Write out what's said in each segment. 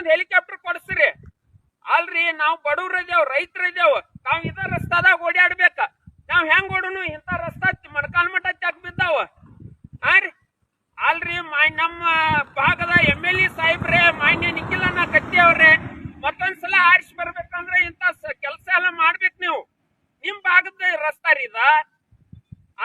ಒಂದ್ ಹೆಲಿಕಾಪ್ಟರ್ ಕೊಡ್ಸ್ರಿ. ಅಲ್ರಿ ನಾವ್ ಬಡವ್ರ ಇದೇವ್, ರೈತರ ಇದೇವ್, ನಾವ್ ಇದ ರಸ್ತಾದಾಗ ಓಡಾಡ್ಬೇಕ. ನಾವ್ ಹೆಂಗ್ ಓಡೋನು ಇಂತ ರಸ್ತಾ ಮಣಕಾಲ್ ಮಠ ತೆಗ್ ಬಿದ್ದಾವ. ಅಲ್ರಿ ನಮ್ಮ ಭಾಗದ MLA ಸಾಹೇಬ್ರೆ, ಮಾನ್ಯ ನಿಖಿಲಣ್ಣ ಕತ್ತಿ ಅವ್ರೆ, ಮತ್ತೊಂದ್ಸಲ ಆರಿಸಿ ಬರ್ಬೇಕಂದ್ರೆ ಇಂತ ಕೆಲಸ ಎಲ್ಲ ಮಾಡ್ಬೇಕು ನೀವು. ನಿಮ್ ಭಾಗದ ರಸ್ತಾ ರೀ ಇದ.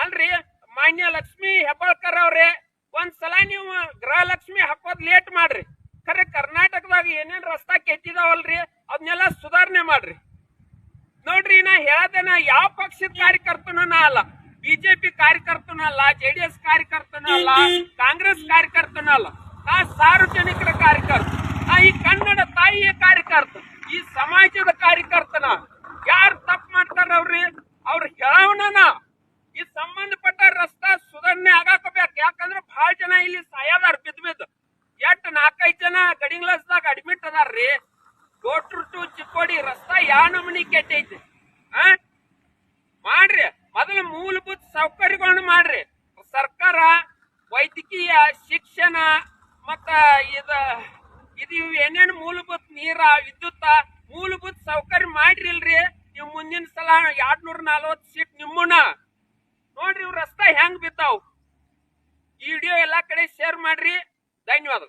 ಅಲ್ರಿ ಮಾನ್ಯ ಲಕ್ಷ್ಮಿ ಹೆಬ್ಬಾಳ್ಕರ್ ಅವ್ರೆ, ಒಂದ್ಸಲ ನೀವು ಗೃಹಲಕ್ಷ್ಮಿ ಹಾಕೋದ್ ಲೇಟ್ ಮಾಡ್ರಿ. ಖರೆ ಕರ್ನಾಟಕದಾಗ ಏನೇನ್ ರಸ್ತಾ ಕೆಟ್ಟಿದಾವಲ್ರಿ ಅದನ್ನೆಲ್ಲ ಸುಧಾರಣೆ ಮಾಡ್ರಿ. ನೋಡ್ರಿ ನಾ ಹೇಳದೇನ ಯಾವ ಪಕ್ಷದ ಕಾರ್ಯಕರ್ತನೂ ನಾ ಅಲ್ಲ, ಬಿಜೆಪಿ ಕಾರ್ಯಕರ್ತನೂ ಅಲ್ಲ, JDS ಕಾರ್ಯಕರ್ತನೂ ಅಲ್ಲ, ಕಾಂಗ್ರೆಸ್ ಕಾರ್ಯಕರ್ತನೂ ಅಲ್ಲ. ನಾ ಸಾರ್ವಜನಿಕರ ಕಾರ್ಯಕರ್ತ, ನಾ ಈ ಕನ್ನಡ ತಾಯಿಯ ಕಾರ್ಯಕರ್ತ, ಈ ಸಮಾಜದ ಕಾರ್ಯಕರ್ತನ. ಯಾರು ತಪ್ಪು ಮಾಡ್ತಾರ ಅವ್ರು ಹೇಳವನ ಈ ಸಂಬಂಧಪಟ್ಟ ರಸ್ತಾ ಸುಧಾರಣೆ ಆಗಾಕಬೇಕು. ಯಾಕಂದ್ರೆ ಬಹಳ ಜನ ಇಲ್ಲಿ ಸಾಯದಾರ ಬಿದ್ದು. ಎಷ್ಟ್ 4-5 ಜನ ಗಡಿಂಗ್ಲಾಸ್ದಾಗ ಅಡ್ಮಿಟ್ ಅದಾರ್ರಿ. ಗೋಟ್ರು ಟು ಚಿಕ್ಕೋಡಿ ರಸ್ತಾ ಯಾವ ನಮೂನಿ ಕೆಟ್ಟೈತಿ. ಮಾಡ್ರಿ, ಮೊದಲು ಮೂಲಭೂತ ಸೌಕರ್ಯಗಳನ್ನ ಮಾಡ್ರಿ. ಸರ್ಕಾರ ವೈದ್ಯಕೀಯ, ಶಿಕ್ಷಣ, ಮತ್ತ ಇದು ಏನೇನು ಮೂಲಭೂತ ನೀರ, ವಿದ್ಯುತ್ ಮೂಲಭೂತ ಸೌಕರ್ಯ ಮಾಡ್ರಿಲ್ರಿ. ನೀವು ಮುಂದಿನ ಸಲ 240 ಸೀಟ್ ನಿಮ್ಮನ ನೋಡ್ರಿ. ಇವ್ ರಸ್ತಾ ಹೆಂಗ್ ಬಿದ್ದಾವ್. ಈ ವಿಡಿಯೋ ಎಲ್ಲಾ ಕಡೆ ಶೇರ್ ಮಾಡ್ರಿ. ಧನ್ಯವಾದ.